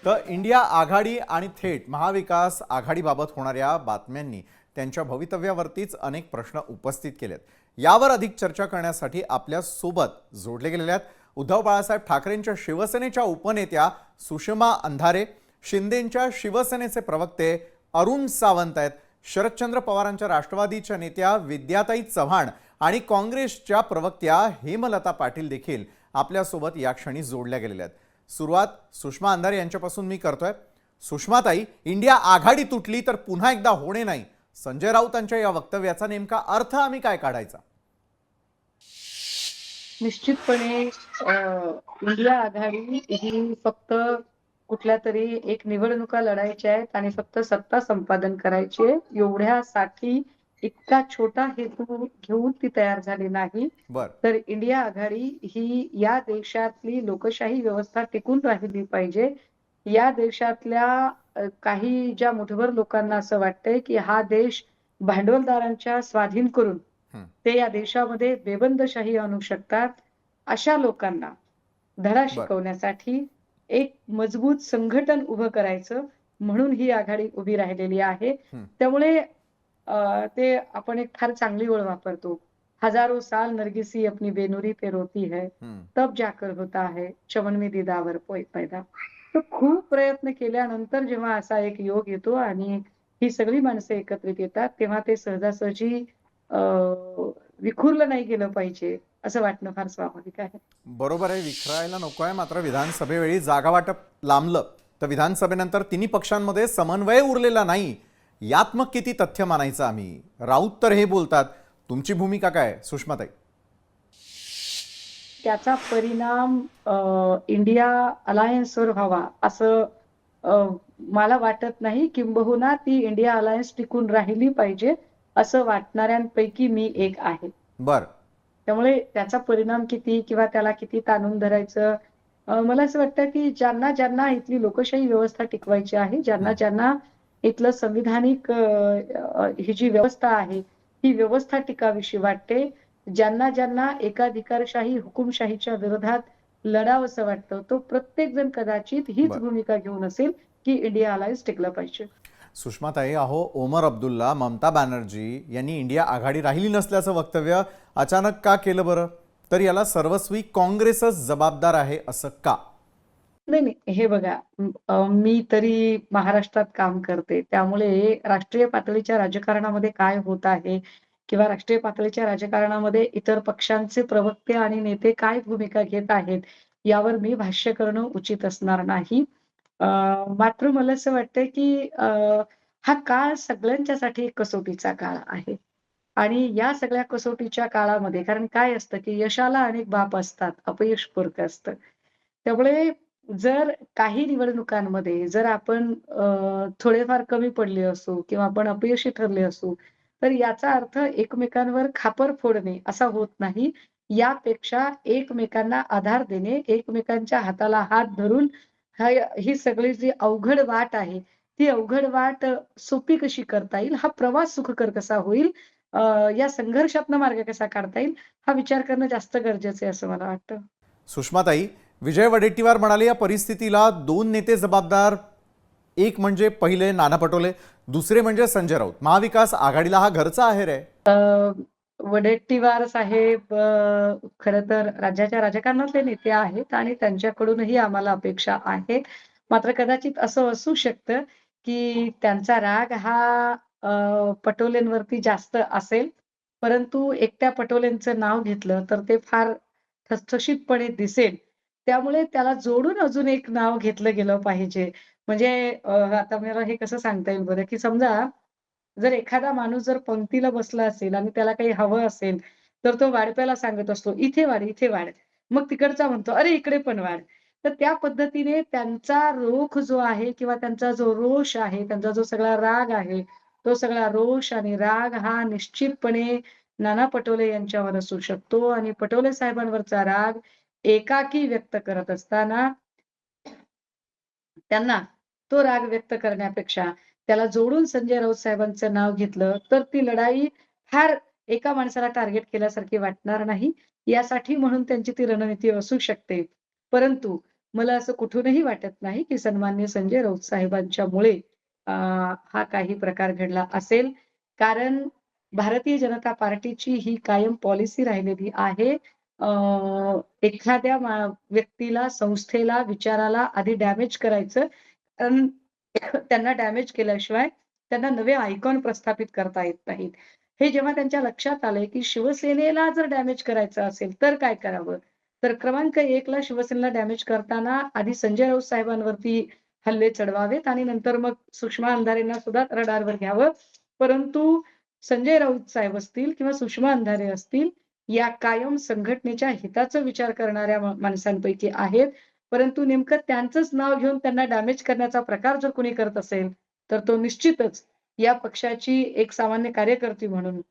तर इंडिया आघाडी आणि थेट महाविकास आघाडीबाबत होणाऱ्या बातम्यांनी त्यांच्या भवितव्यावरतीच अनेक प्रश्न उपस्थित केलेत। यावर अधिक चर्चा करण्यासाठी आपल्या सोबत जोडले गेलेले आहेत उद्धव बाळासाहेब ठाकरेंच्या शिवसेनेच्या उपनेत्या सुषमा अंधारे, शिंदेंच्या शिवसेनेचे प्रवक्ते अरुण सावंत आहेत, शरदचंद्र पवारांच्या राष्ट्रवादीच्या नेत्या विद्याताई चव्हाण आणि काँग्रेसच्या प्रवक्त्या हेमलता पाटील देखील आपल्या सोबत या क्षणी जोडल्या गेलेल्या आहेत। सुरुवात सुषमा अंधारे यांच्यापासून मी करतोय। सुषमाताई, इंडिया आघाडी तुटली तर पुन्हा एकदा होणे नाही, संजय राऊतांच्या या वक्तव्याचा नेमका अर्थ आम्ही काय काढायचा? निश्चितपणे इंडिया आघाडी ही फक्त कुठल्या तरी एक निवडणुका लढायच्या आहेत आणि फक्त सत्ता संपादन करायची आहे एवढ्यासाठी इतका छोटा हेतू घेऊन ती तयार झाली नाही। बर तर इंडिया आघाडी ही या देशातली लोकशाही व्यवस्था टिकून राहिली पाहिजे। या देशातल्या काही ज्या मुठभर लोकांना असं वाटतंय की हा देश भांडवलदारांच्या स्वाधीन करून ते या देशामध्ये बेबंदशाही आणू शकतात, अशा लोकांना धडा बर शिकवण्यासाठी एक मजबूत संघटन उभं करायचं म्हणून ही आघाडी उभी राहिलेली आहे। त्यामुळे ते आपण एक फार चांगली ओळ वापरतो, हजारों साल नरगिसी अपनी बेनुरी पे रोती है, तब जाकर होता है चमन में दीदावर पैदा। तर खूप प्रयत्न केल्यानंतर जेव्हा असा एक योग येतो आणि ही सगळी माणसं एकत्रित येतात तेव्हा ते सहजासहजी विखुरलं नाही गेलं पाहिजे असं वाटणं फार स्वाभाविक आहे। बरोबर आहे, विखरायला नको आहे। मात्र विधानसभेवेळी जागा वाटप लांबलं तर विधानसभेनंतर तिन्ही पक्षांमध्ये समन्वय उरलेला नाही, यात मग किती तथ्य मानायचं आम्ही? राऊत तर हे बोलतात, तुमची भूमिका काय सुषमाताई? त्याचा परिणाम इंडिया अलायन्सवर व्हावा असं मला वाटत नाही। किंबहुना ती इंडिया अलायन्स टिकून राहिली पाहिजे असं वाटणाऱ्यांपैकी मी एक आहे। बर त्यामुळे त्याचा परिणाम किती किंवा त्याला किती ताणून धरायचं, मला असं वाटतं की ज्यांना ज्यांना इथली लोकशाही व्यवस्था टिकवायची आहे, ज्यांना ज्यांना इथलं संविधानिक ही जी व्यवस्था आहे ही व्यवस्था टिकावीशी वाटते, ज्यांना ज्यांना एकाधिकारशाही हुकुमशाहीच्या विरोधात लढावंसं वाटतं, तो प्रत्येक जण कदाचित हीच बर भूमिका घेऊन असेल की इंडिया अलायन्स टिकलं पाहिजे। सुषमाताई, अहो ओमर अब्दुल्ला, ममता बॅनर्जी यांनी इंडिया आघाडी राहिली नसल्याचं वक्तव्य अचानक का केलं बरं? तर याला सर्वस्वी काँग्रेसच जबाबदार आहे असं का? नाही, नाही. हे बघा, मी तरी महाराष्ट्रात काम करते. त्यामुळे राष्ट्रीय पातळीच्या राजकारणामध्ये काय होत आहे किंवा राष्ट्रीय पातळीच्या राजकारणामध्ये इतर पक्षांचे प्रवक्ते आणि नेते काय भूमिका घेत आहेत, यावर मी भाष्य करणं उचित असणार नाही। अ, मात्र मला असं वाटतंय की हा काळ सगळ्यांच्यासाठी एक कसोटीचा काळ आहे आणि या सगळ्या कसोटीच्या काळामध्ये कारण काय असतं की यशाला अनेक बाप असतात, अपयश पुरतं असतं। त्यामुळे जर काही निवडणुकांमध्ये जर आपण थोडेफार कमी पडले असू किंवा आपण अपयशी ठरले असू, तर याचा अर्थ एकमेकांवर खापर फोडणे असा होत नाही। यापेक्षा एकमेकांना आधार देणे, एकमेकांच्या हाताला हात धरून ही सगळी जी अवघड वाट आहे, ती अवघड वाट सोपी कशी करता येईल, हा प्रवास सुखकर कसा होईल, या संघर्षातनं मार्ग कसा काढता येईल, हा विचार करणं जास्त गरजेचं आहे असं मला वाटतं। सुषमाताई, विजय वडेट्टीवार म्हणाले या परिस्थितीला दोन नेते जबाबदार, एक म्हणजे पहिले नाना पटोले, दुसरे म्हणजे संजय राऊत। महाविकास आघाडीला हा घरचा आहे रे। अ, वडेट्टीवार साहेब खरं तर राज्याच्या राजकारणातले नेते आहेत आणि त्यांच्याकडूनही आम्हाला अपेक्षा आहेत। मात्र कदाचित असं असू शकतं, की त्यांचा राग हा पटोलेंवरती जास्त असेल, परंतु एकट्या पटोलेंचं नाव घेतलं तर ते फार ठसठशीतपणे दिसेल। त्यामुळे त्याला जोडून अजून एक नाव घेतलं गेलं पाहिजे। म्हणजे आता मला हे कसं सांगता येईल बरं, की समजा जर एखादा माणूस जर पंक्तीला बसला असेल आणि त्याला काही हवं असेल, तर तो वाढप्याला सांगत असतो, "इथे वाढ, इथे वाढ." मग तिकडचा म्हणतो, "अरे इकडे पण वाढ." तर त्या पद्धतीने त्यांचा रोख जो आहे किंवा त्यांचा जो रोष आहे, त्यांचा जो सगळा राग आहे, तो सगळा रोष आणि राग हा निश्चितपणे नाना पटोले यांच्यावर असू शकतो आणि पटोले साहेबांवरचा राग एकाकी व्यक्त करत असताना त्यांना तो राग व्यक्त करण्यापेक्षा त्याला जोडून संजय राऊत साहेबांचं नाव घेतलं, तर ती लढाई फार एका माणसाला टार्गेट केल्यासारखी वाटणार नाही. यासाठी म्हणून त्यांची ती रणनीती असू शकते. परंतु मला असं कुठूनही वाटत नाही, की सन्माननीय संजय राऊत साहेबांच्यामुळे हा काही प्रकार घडला असेल. कारण भारतीय जनता पार्टीची ही कायम पॉलिसी राहिलेली आहे. अ, एखाद्या व्यक्तीला, संस्थेला, विचाराला आधी डॅमेज करायचं. अन् त्यांना डॅमेज केल्याशिवाय त्यांना नवे आयकॉन प्रस्थापित करता येत नाहीत. हे जेव्हा त्यांच्या लक्षात आलंय, की शिवसेनेला जर डॅमेज करायचं असेल तर काय करावं? तर क्रमांक 1 ला शिवसेनेला डॅमेज करताना आधी संजय राऊत साहेबांवरती हल्ले चढवावेत आणि नंतर मग सुषमा अंधारेंना सुद्धा रडारवर घ्यावं. परंतु संजय राऊत साहेब असतील किंवा सुषमा अंधारे असतील, या कायम संघटनेच्या हिताचा विचार करणाऱ्या माणसांपैकी आहेत. परंतु नेमकं त्यांचंच नाव घेऊन त्यांना डॅमेज करण्याचा प्रकार जर कोणी करत असेल, तर तो निश्चितच या पक्षाची एक सामान्य कार्यकर्ती म्हणून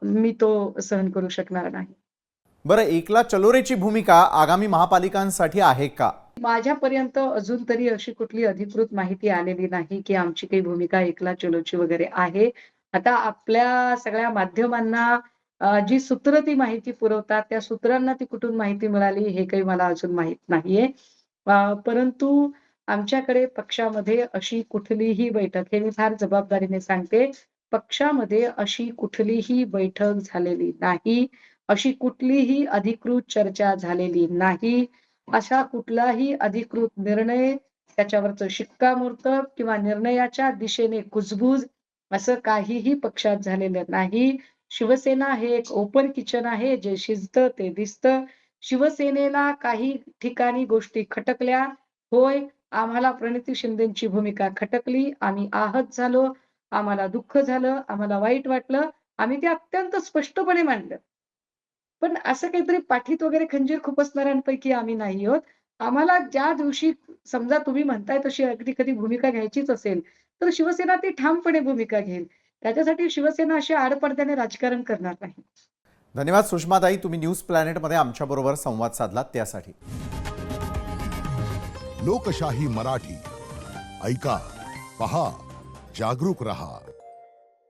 मी तो सहन करू शकणार नाही. बरं, एकला चलोरेची भूमिका आगामी महापालिकांसाठी आहे का? माझ्यापर्यंत अजून तरी अशी कुठली अधिकृत माहिती आलेली नाही, की आमची काही भूमिका एकला चलोची वगैरे आहे. आता आपल्या सगळ्या माध्यमांना जी सूत्र ती माहिती पुरवतात, त्या सूत्रांना ती कुठून माहिती मिळाली हे काही मला अजून माहीत नाहीये. परंतु आमच्याकडे पक्षामध्ये अशी कुठलीही बैठक, हे मी फार जबाबदारीने सांगते, पक्षामध्ये अशी कुठलीही बैठक झालेली नाही. अशी कुठलीही अधिकृत चर्चा झालेली नाही. असा कुठलाही अधिकृत निर्णय, त्याच्यावरचं शिक्कामोर्तब किंवा निर्णयाच्या दिशेने कुजबूज असं काहीही पक्षात झालेलं नाही. शिवसेना हे एक ओपन किचन आहे. जे शिजतं ते दिसतं. शिवसेनेला काही ठिकाणी गोष्टी खटकल्या. होय, आम्हाला प्रणिती शिंदेची भूमिका खटकली. आम्ही आहत झालो. आम्हाला दुःख झालं. आम्हाला वाईट वाटलं. आम्ही ते अत्यंत स्पष्टपणे मांडलं. पण असं काहीतरी पाठीत वगैरे खंजीर खुपसणाऱ्यांपैकी आम्ही नाही आहोत. आम्हाला ज्या दिवशी समजा तुम्ही म्हणताय तशी अगदी कधी भूमिका घ्यायचीच असेल, तर शिवसेना ती ठामपणे भूमिका घेईल. त्याच्यासाठी शिवसेना अशी आडपडद्याने राजकारण करणार नाही. धन्यवाद सुषमाताई, तुम्ही न्यूज प्लॅनेटमध्ये आमच्याबरोबर संवाद साधलात त्यासाठी. लोकशाही मराठी ऐका, पहा, जागरूक रहा.